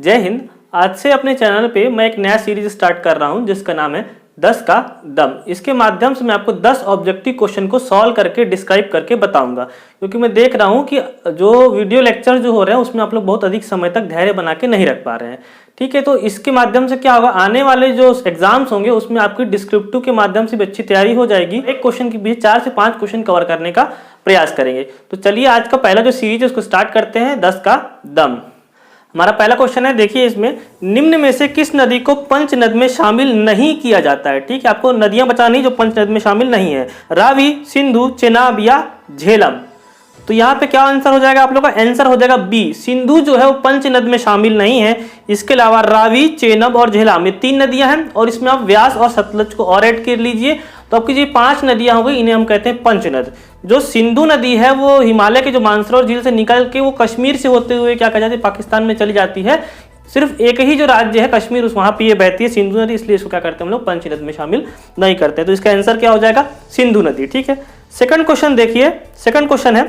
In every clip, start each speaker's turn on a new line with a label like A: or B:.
A: जय हिंद। आज से अपने चैनल पे मैं एक नया सीरीज स्टार्ट कर रहा हूं जिसका नाम है 10 का दम। इसके माध्यम से मैं आपको 10 ऑब्जेक्टिव क्वेश्चन को सॉल्व करके डिस्क्राइब करके बताऊंगा, क्योंकि मैं देख रहा हूं कि जो वीडियो लेक्चर जो हो रहे हैं उसमें आप लोग बहुत अधिक समय तक धैर्य बना के नहीं रख पा रहे हैं। ठीक है, तो इसके माध्यम से क्या होगा, आने वाले जो एग्जाम्स होंगे उसमें आपकी डिस्क्रिप्टिव के माध्यम से भी अच्छी तैयारी हो जाएगी। एक क्वेश्चन के बीच 4 से 5 क्वेश्चन कवर करने का प्रयास करेंगे। तो चलिए आज का पहला जो सीरीज है उसको स्टार्ट करते हैं, 10 का दम। हमारा पहला क्वेश्चन है, देखिए इसमें निम्न में से किस नदी को पंचनद में शामिल नहीं किया जाता है। ठीक है, आपको नदियां बतानी जो पंचनद में शामिल नहीं है, रावी, सिंधु, चेनाब या झेलम। तो यहाँ पे क्या आंसर हो जाएगा आप लोग का? आंसर हो जाएगा बी, सिंधु जो है वो पंचनद में शामिल नहीं है। इसके अलावा रावी, चेनाब और झेलम, ये 3 नदियां हैं और इसमें आप व्यास और सतलज को और ऐड कर लीजिए तो आपकी जो 5 नदियां हो गई, इन्हें हम कहते हैं पंचनद। जो सिंधु नदी है वो हिमालय के जो मानसरोवर झील से निकल के वो कश्मीर से होते हुए क्या कहा जाता है, पाकिस्तान में चली जाती है। सिर्फ एक ही जो राज्य है कश्मीर, उस वहां पे ये बहती है सिंधु नदी, इसलिए इसको क्या करते हैं हम लोग पंचनद में शामिल नहीं करते। तो इसका आंसर क्या हो जाएगा? सिंधु नदी। ठीक है, सेकंड क्वेश्चन देखिए। सेकंड क्वेश्चन है,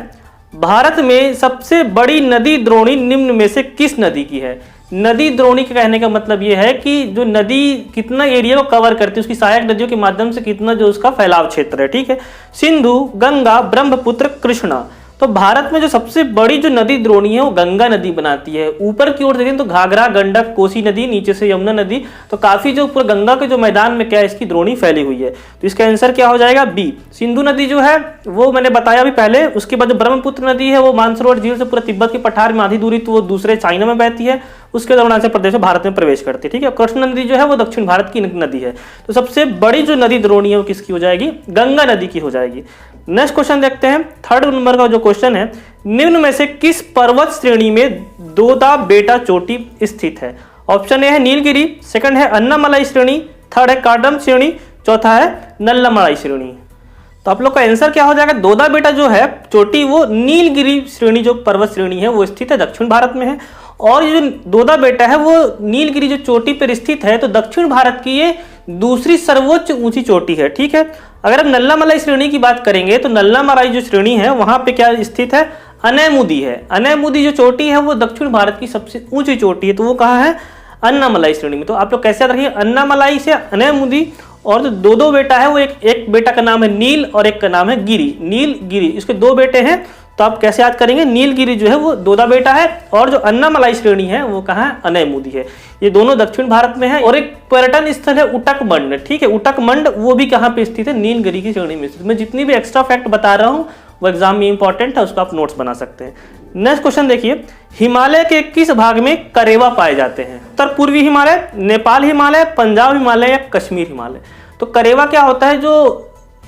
A: भारत में सबसे बड़ी नदी द्रोणी निम्न में से किस नदी की है? नदी द्रोणी के कहने का मतलब यह है कि जो नदी कितना एरिया को कवर करती है, उसकी सहायक नदियों के माध्यम से कितना जो उसका फैलाव क्षेत्र है। ठीक है, सिंधु, गंगा, ब्रह्मपुत्र, कृष्णा। तो भारत में जो सबसे बड़ी जो नदी द्रोणी है वो गंगा नदी बनाती है। ऊपर की ओर देखें तो घाघरा, गंडक, कोसी नदी, नीचे से यमुना नदी। तो काफी जो पूरा गंगा के जो मैदान में क्या है, इसकी द्रोणी फैली हुई है। तो इसका आंसर क्या हो जाएगा? बी, सिंधु नदी जो है वो मैंने बताया अभी पहले। उसके बाद जो ब्रह्मपुत्र नदी है वो मानसरोवर झील से पूरा तिब्बत के पठार में आधी दूरी तो वो दूसरे चाइना में बहती है, उसके बाद अरुणाचल प्रदेश में भारत में प्रवेश करती है। ठीक है, कृष्ण नदी जो है वो दक्षिण भारत की नदी है। तो सबसे बड़ी जो नदी द्रोणी है वो किसकी हो जाएगी? गंगा नदी की हो जाएगी। नेक्स्ट क्वेश्चन देखते हैं, थर्ड नंबर का जो क्वेश्चन है, निम्न में से किस पर्वत श्रेणी में दोदा बेटा चोटी स्थित है? ऑप्शन ए है नीलगिरी, सेकंड है अन्नामलाई श्रेणी, थर्ड है कार्डम श्रेणी, चौथा है नल्लामलाई श्रेणी। तो आप लोग का आंसर क्या हो जाएगा? दोदा बेटा जो है चोटी वो नीलगिरी श्रेणी जो पर्वत श्रेणी है वो स्थित है, दक्षिण भारत में है। और ये जो दोदा बेटा है वो नीलगिरी जो चोटी पर स्थित है, तो दक्षिण भारत की ये दूसरी सर्वोच्च ऊंची चोटी है। ठीक है, अगर हम नल्लामलाई श्रेणी की बात करेंगे तो नल्लामलाई जो श्रेणी है वहां पे क्या स्थित है? अनैमुदी है। अनैमुदी जो चोटी है वो दक्षिण भारत की सबसे ऊंची चोटी है, तो वो कहाँ है? अन्नामलाई श्रेणी में। तो आप लोग कैसे याद रखिए, अन्नामलाई से अनैमुदी। और जो दो बेटा है वो एक बेटा का नाम है नील और एक का नाम है गिरी, नील गिरी, इसके 2 बेटे हैं। तो आप कैसे याद करेंगे? नीलगिरी जो है वो दोदा बेटा है और जो अन्नामलाई श्रेणी है वो कहाँ है? अनैमुदी है। ये दोनों दक्षिण भारत में है। और एक पर्यटन स्थल है उटकमंड। ठीक है, उटकमंड वो भी कहाँ पे स्थित है? नीलगिरी की श्रेणी में स्थित। मैं जितनी भी एक्स्ट्रा फैक्ट बता रहा हूँ वो एग्जाम में इंपॉर्टेंट है, उसको आप नोट्स बना सकते हैं। नेक्स्ट क्वेश्चन देखिए, हिमालय के किस भाग में करेवा पाए जाते हैं? उत्तर पूर्वी हिमालय, नेपाल हिमालय, पंजाब हिमालय या कश्मीर हिमालय। तो करेवा क्या होता है, जो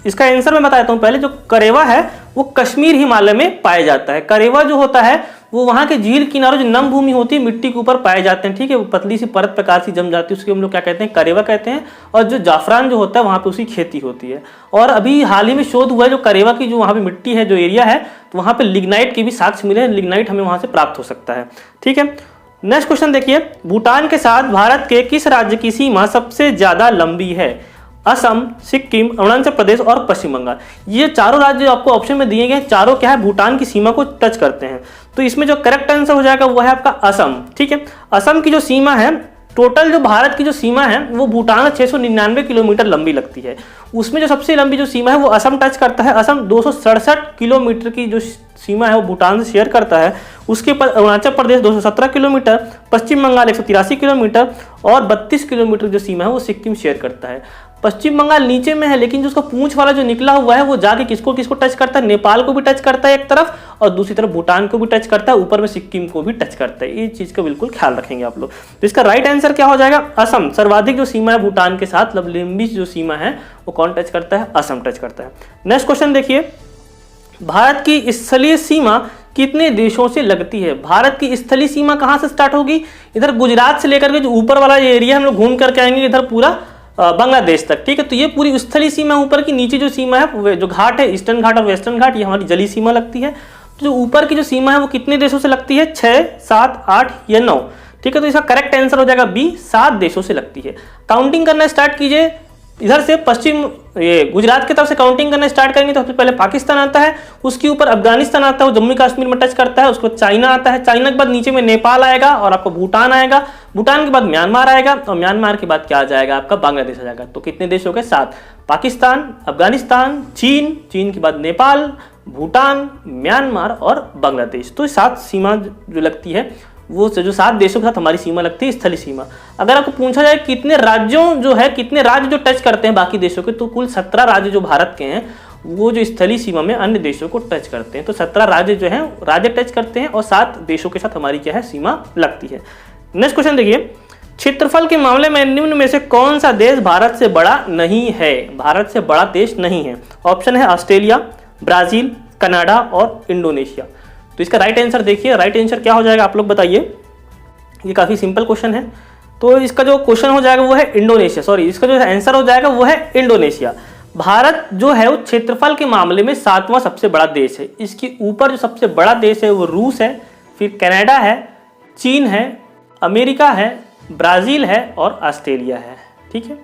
A: इसका आंसर मैं बताता हूं पहले। जो करेवा है वो कश्मीर हिमालय में पाया जाता है। करेवा जो होता है वो वहां के झील किनारों जो नम भूमि होती है मिट्टी के ऊपर पाए जाते हैं। ठीक है, वो पतली सी परत प्रकार सी जम जाती है, उसके हम लोग क्या कहते हैं? करेवा कहते हैं। और जो जाफरान जो होता है वहां पे उसकी खेती होती है। और अभी हाल ही में शोध हुआ है, जो करेवा की जो वहां पे मिट्टी है, जो एरिया है, तो वहां पे लिग्नाइट के भी साक्ष्य मिले हैं। लिग्नाइट हमें वहां से प्राप्त हो सकता है। ठीक है, नेक्स्ट क्वेश्चन देखिए, भूटान के साथ भारत के किस राज्य की सीमा सबसे ज्यादा लंबी है? असम, सिक्किम, अरुणाचल प्रदेश और पश्चिम बंगाल। ये चारों राज्य आपको ऑप्शन में दिए गए, चारों क्या है? भूटान की सीमा को टच करते हैं। तो इसमें जो करेक्ट आंसर हो जाएगा वो है आपका असम। ठीक है, असम की जो सीमा है, टोटल जो भारत की जो सीमा है वो भूटान 699 किलोमीटर लंबी लगती है। उसमें जो सबसे लंबी जो सीमा है वो असम टच करता है। असम 267 किलोमीटर की जो सीमा है वो भूटान से शेयर करता है। उसके बाद अरुणाचल प्रदेश 217 किलोमीटर, पश्चिम बंगाल 183 किलोमीटर और 32 किलोमीटर जो सीमा है वो सिक्किम शेयर करता है। पश्चिम बंगाल नीचे में है, लेकिन जो उसका पूंछ वाला जो निकला हुआ है वो जाके किसको किसको टच करता है? नेपाल को भी टच करता है एक तरफ, और दूसरी तरफ भूटान को भी टच करता है, ऊपर में सिक्किम को भी टच करता है। ये चीज का बिल्कुल ख्याल रखेंगे आप लोग। तो इसका राइट आंसर क्या हो जाएगा? असम। सर्वाधिक जो सीमा है भूटान के साथ, लंबी जो सीमा है वो कौन टच करता है? असम टच करता है। नेक्स्ट क्वेश्चन देखिए, भारत की स्थलीय सीमा कितने देशों से लगती है? भारत की स्थलीय सीमा कहां से स्टार्ट होगी? इधर गुजरात से लेकर के जो ऊपर वाला एरिया हम लोग घूम करके आएंगे इधर पूरा बांग्लादेश तक। ठीक है, तो ये पूरी स्थलीय सीमा ऊपर की, नीचे जो सीमा है जो घाट है, ईस्टर्न घाट और वेस्टर्न घाट, ये हमारी जलीय सीमा लगती है। तो जो ऊपर की जो सीमा है वो कितने देशों से लगती है? 6, 7, 8 या 9। ठीक है, तो इसका करेक्ट आंसर हो जाएगा बी, 7 देशों से लगती है। काउंटिंग करना स्टार्ट कीजिए। इधर से पश्चिम ये गुजरात की तरफ से काउंटिंग करना स्टार्ट करेंगे तो सबसे पहले पाकिस्तान आता है, उसके ऊपर अफगानिस्तान आता है, वो जम्मू कश्मीर में टच करता है, उसके बाद चाइना आता है, चाइना के बाद नीचे में नेपाल आएगा और आपका भूटान आएगा, भूटान के बाद म्यांमार आएगा और म्यांमार के बाद क्या आ जाएगा आपका बांग्लादेश आ जाएगा। तो कितने देश हो गए 7, पाकिस्तान, अफगानिस्तान, चीन, चीन के बाद नेपाल, भूटान, म्यांमार और बांग्लादेश। तो 7 सीमा जो लगती है वो जो 7 देशों के साथ हमारी सीमा लगती है स्थलीय सीमा। अगर आपको पूछा जाए कितने राज्यों जो है कितने राज्य जो टच करते हैं बाकी देशों के, तो कुल 17 राज्य जो भारत के हैं वो जो स्थलीय सीमा में अन्य देशों को टच करते हैं। तो 17 राज्य जो हैं राज्य टच करते हैं और 7 देशों के साथ हमारी क्या है सीमा लगती है। नेक्स्ट क्वेश्चन देखिए, क्षेत्रफल के मामले में निम्न में से कौन सा देश भारत से बड़ा नहीं है? भारत से बड़ा देश नहीं है। ऑप्शन है ऑस्ट्रेलिया, ब्राजील, कनाडा और इंडोनेशिया। तो इसका राइट आंसर देखिए, राइट आंसर क्या हो जाएगा आप लोग बताइए। ये काफी सिंपल क्वेश्चन है। तो इसका जो क्वेश्चन हो जाएगा वो है इंडोनेशिया, सॉरी इसका जो आंसर हो जाएगा वो है इंडोनेशिया। भारत जो है वो क्षेत्रफल के मामले में 7वां सबसे बड़ा देश है। इसके ऊपर जो सबसे बड़ा देश है वो रूस है, फिर कनाडा है, चीन है, अमेरिका है, ब्राजील है और ऑस्ट्रेलिया है। ठीक है,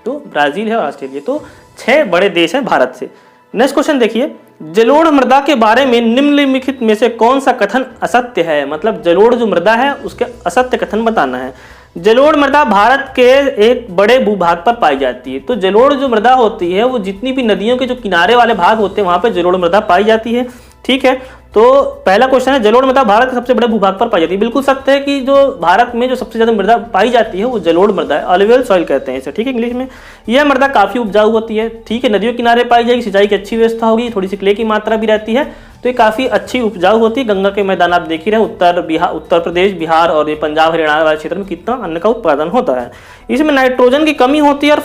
A: तो ब्राजील है और ऑस्ट्रेलिया, तो 6 बड़े देश हैं भारत से। नेक्स्ट क्वेश्चन देखिए, जलोढ़ मृदा के बारे में निम्नलिखित में से कौन सा कथन असत्य है? मतलब जलोढ़ जो मृदा है उसके असत्य कथन बताना है। जलोढ़ मृदा भारत के एक बड़े भूभाग पर पाई जाती है। तो जलोढ़ जो मृदा होती है वो जितनी भी नदियों के जो किनारे वाले भाग होते हैं वहां पे जलोढ़ मृदा पाई जाती है। ठीक है, तो पहला क्वेश्चन है जलोढ़ मृदा भारत के सबसे बड़े भूभाग पर पाई जाती है। बिल्कुल सत्य है कि जो भारत में जो सबसे ज्यादा मृदा पाई जाती है वो जलोढ़ मृदा है, अलुवियल सॉइल कहते हैं इसे। ठीक है, इंग्लिश में। यह मृदा काफी उपजाऊ होती है। ठीक है, नदियों किनारे पाई जाएगी, सिंचाई की अच्छी व्यवस्था होगी, थोड़ी सी क्ले की मात्रा भी रहती है, तो ये काफी अच्छी उपजाऊ होती है। गंगा के मैदान आप देख ही रहे, उत्तर प्रदेश, बिहार और ये पंजाब हरियाणा वाले क्षेत्र में कितना अन्न का उत्पादन होता है। इसमें नाइट्रोजन की कमी होती है और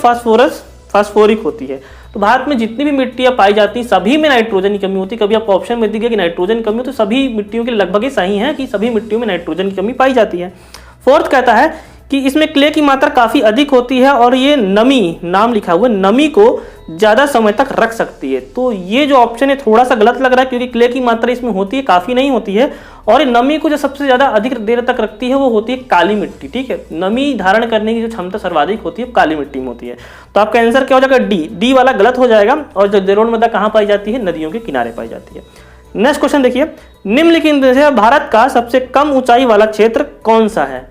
A: फास्फोरिक होती है। तो भारत में जितनी भी मिट्टियां पाई जाती हैं सभी में नाइट्रोजन की कमी होती है। कभी आपको ऑप्शन में दिखेगा कि नाइट्रोजन की कमी हो, तो सभी मिट्टियों के लगभग ही सही है कि सभी मिट्टियों में नाइट्रोजन की कमी पाई जाती है। फोर्थ कहता है कि इसमें क्ले की मात्रा काफी अधिक होती है और ये नमी, नाम लिखा हुआ है, नमी को ज्यादा समय तक रख सकती है। तो ये जो ऑप्शन है थोड़ा सा गलत लग रहा है क्योंकि क्ले की मात्रा इसमें होती है, काफी नहीं होती है। और ये नमी को जो सबसे ज्यादा अधिक देर तक रखती है वो होती है काली मिट्टी। ठीक है, नमी धारण करने की जो क्षमता सर्वाधिक होती है काली मिट्टी में होती है। तो आपका आंसर क्या हो जाएगा? डी वाला गलत हो जाएगा। और जो जलोढ़ मृदा कहाँ पाई जाती है? नदियों के किनारे पाई जाती है। नेक्स्ट क्वेश्चन देखिए, निम्नलिखित में से भारत का सबसे कम ऊंचाई वाला क्षेत्र कौन सा है?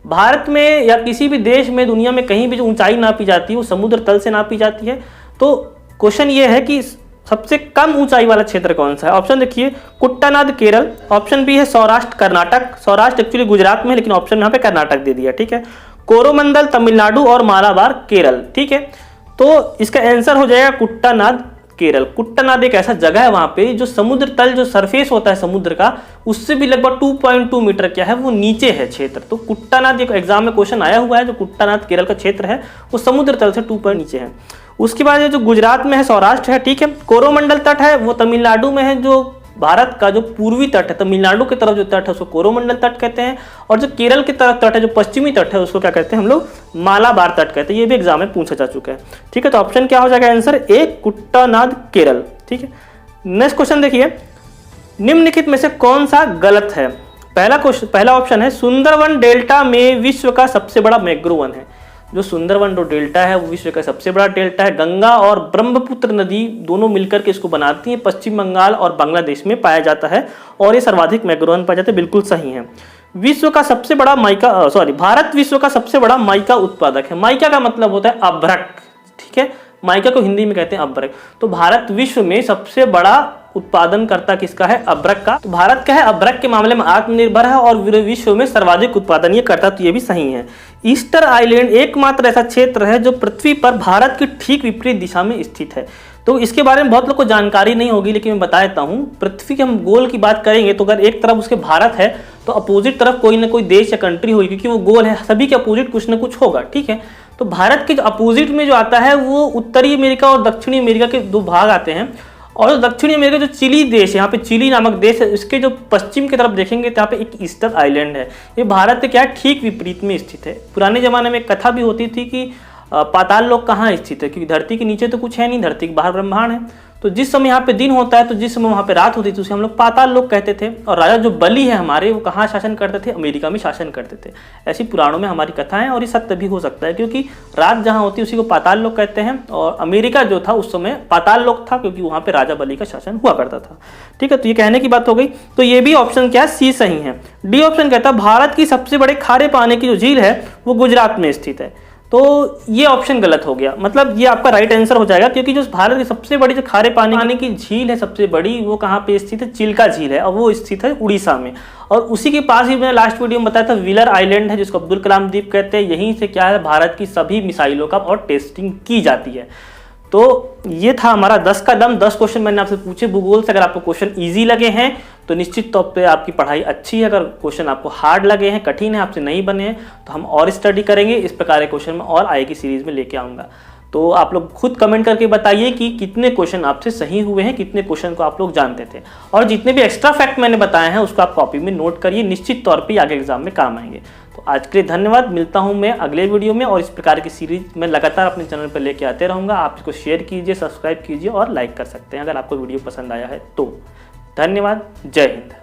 A: भारत में या किसी भी देश में दुनिया में कहीं भी जो ऊंचाई नापी जाती है वो समुद्र तल से नापी जाती है। तो क्वेश्चन ये है कि सबसे कम ऊंचाई वाला क्षेत्र कौन सा है? ऑप्शन देखिए, कुट्टानाद केरल, ऑप्शन बी है सौराष्ट्र कर्नाटक, सौराष्ट्र एक्चुअली गुजरात में है लेकिन ऑप्शन यहाँ पे कर्नाटक दे दिया। ठीक है, कोरोमंडल तमिलनाडु और मालाबार केरल। ठीक है, तो इसका आंसर हो जाएगा कुट्टानाद केरल। कुट्टानाद एक ऐसा जगह है वहां पे जो समुद्र तल जो सरफेस होता है समुद्र का उससे भी लगभग 2.2 मीटर क्या है वो नीचे है क्षेत्र। तो कुट्टानाद एक एग्जाम में क्वेश्चन आया हुआ है, जो कुट्टानाद केरल का क्षेत्र है वो समुद्र तल से 2 पॉइंट नीचे है। उसके बाद जो गुजरात में है सौराष्ट्र है। ठीक है, कोरोमंडल तट है वो तमिलनाडु में है, जो भारत का जो पूर्वी तट है तमिलनाडु की तरफ जो तट है उसको कोरोमंडल तट कहते हैं। और जो केरल की तरफ तट है जो पश्चिमी तट है उसको क्या कहते हैं हम लोग? मालाबार तट कहते हैं। ये भी एग्जाम में पूछा जा चुका है। ठीक है, तो ऑप्शन क्या हो जाएगा आंसर? ए, कुट्टानाद केरल। ठीक है, नेक्स्ट क्वेश्चन देखिए, निम्नलिखित में से कौन सा गलत है? पहला ऑप्शन है सुंदरवन डेल्टा में विश्व का सबसे बड़ा मैंग्रोव वन है। जो सुंदरवन जो डेल्टा है वो विश्व का सबसे बड़ा डेल्टा है। गंगा और ब्रह्मपुत्र नदी दोनों मिलकर के इसको बनाती हैं। पश्चिम बंगाल और बांग्लादेश में पाया जाता है और ये सर्वाधिक मैंग्रोव वन पाया जाता है। बिल्कुल सही है। विश्व का सबसे बड़ा भारत विश्व का सबसे बड़ा माइका उत्पादक है। माइका का मतलब होता है अभ्रक। ठीक है, माइका को हिंदी में कहते हैं अभ्रक। तो भारत विश्व में सबसे बड़ा उत्पादनकर्ता किसका है? अभ्रक का। तो भारत क्या है? अभ्रक के मामले में आत्मनिर्भर है और विश्व में सर्वाधिक उत्पादन ये करता, तो ये भी सही है। ईस्टर आइलैंड एकमात्र ऐसा क्षेत्र है जो पृथ्वी पर भारत की ठीक विपरीत दिशा में स्थित है। तो इसके बारे में बहुत लोग को जानकारी नहीं होगी लेकिन मैं बता देता हूँ। पृथ्वी के हम गोल की बात करेंगे तो अगर एक तरफ उसके भारत है तो अपोजिट तरफ कोई ना कोई देश या कंट्री होगी, क्योंकि वो गोल है, सभी के अपोजिट कुछ ना कुछ होगा। ठीक है, तो भारत के जो अपोजिट में जो आता है वो उत्तरी अमेरिका और दक्षिणी अमेरिका के 2 भाग आते हैं। और दक्षिणी अमेरिका जो चिली देश है, यहाँ पे चिली नामक देश है, इसके जो पश्चिम की तरफ देखेंगे तो यहाँ पे एक ईस्टर आइलैंड है। ये भारत के क्या ठीक विपरीत में स्थित है। पुराने जमाने में एक कथा भी होती थी कि पाताल लोक कहाँ स्थित है, क्योंकि धरती के नीचे तो कुछ है नहीं, धरती के बाहर ब्रह्मांड है। तो जिस समय यहाँ पे दिन होता है तो जिस समय वहाँ पे रात होती थी उसे हम लोग पाताल लोक कहते थे। और राजा जो बलि है हमारे, वो कहाँ शासन करते थे? अमेरिका में शासन करते थे। ऐसी पुराणों में हमारी कथा है और ये सत्य भी हो सकता है, क्योंकि रात जहाँ होती है उसी को पाताल लोक कहते हैं। और अमेरिका जो था उस समय पाताल लोक था, क्योंकि वहाँ पे राजा बलि का शासन हुआ करता था। ठीक है, तो ये कहने की बात हो गई। तो ये भी ऑप्शन क्या है? सी सही है। डी ऑप्शन कहता है भारत की सबसे बड़े खारे पानी की जो झील है वो गुजरात में स्थित है। तो ये ऑप्शन गलत हो गया, मतलब ये आपका राइट आंसर हो जाएगा, क्योंकि जो भारत की सबसे बड़ी जो खारे पानी की झील है सबसे बड़ी, वो कहाँ पे स्थित है? चिल्का झील है, और वो स्थित है उड़ीसा में। और उसी के पास ही मैंने लास्ट वीडियो में बताया था व्हीलर आइलैंड है, जिसको अब्दुल कलाम द्वीप कहते हैं। यहीं से क्या है, भारत की सभी मिसाइलों का और टेस्टिंग की जाती है। तो ये था हमारा 10 का दम। 10 क्वेश्चन मैंने आपसे पूछे भूगोल से। अगर आपको क्वेश्चन इजी लगे हैं तो निश्चित तौर पे आपकी पढ़ाई अच्छी है। अगर क्वेश्चन आपको हार्ड लगे हैं, कठिन है, आपसे नहीं बने हैं, तो हम और स्टडी करेंगे। इस प्रकार के क्वेश्चन में और आगे की सीरीज में लेके आऊंगा। तो आप लोग खुद कमेंट करके बताइए कि कितने क्वेश्चन आपसे सही हुए हैं, कितने क्वेश्चन को आप लोग जानते थे। और जितने भी एक्स्ट्रा फैक्ट मैंने बताए हैं उसको आप कॉपी में नोट करिए, निश्चित तौर पे आगे एग्जाम में काम आएंगे। तो आज के लिए धन्यवाद। मिलता हूं मैं अगले वीडियो में, और इस प्रकार की सीरीज मैं लगातार अपने चैनल पर लेके आते रहूंगा। आप इसको शेयर कीजिए, सब्सक्राइब कीजिए और लाइक कर सकते हैं अगर आपको वीडियो पसंद आया है तो। धन्यवाद। जय हिंद।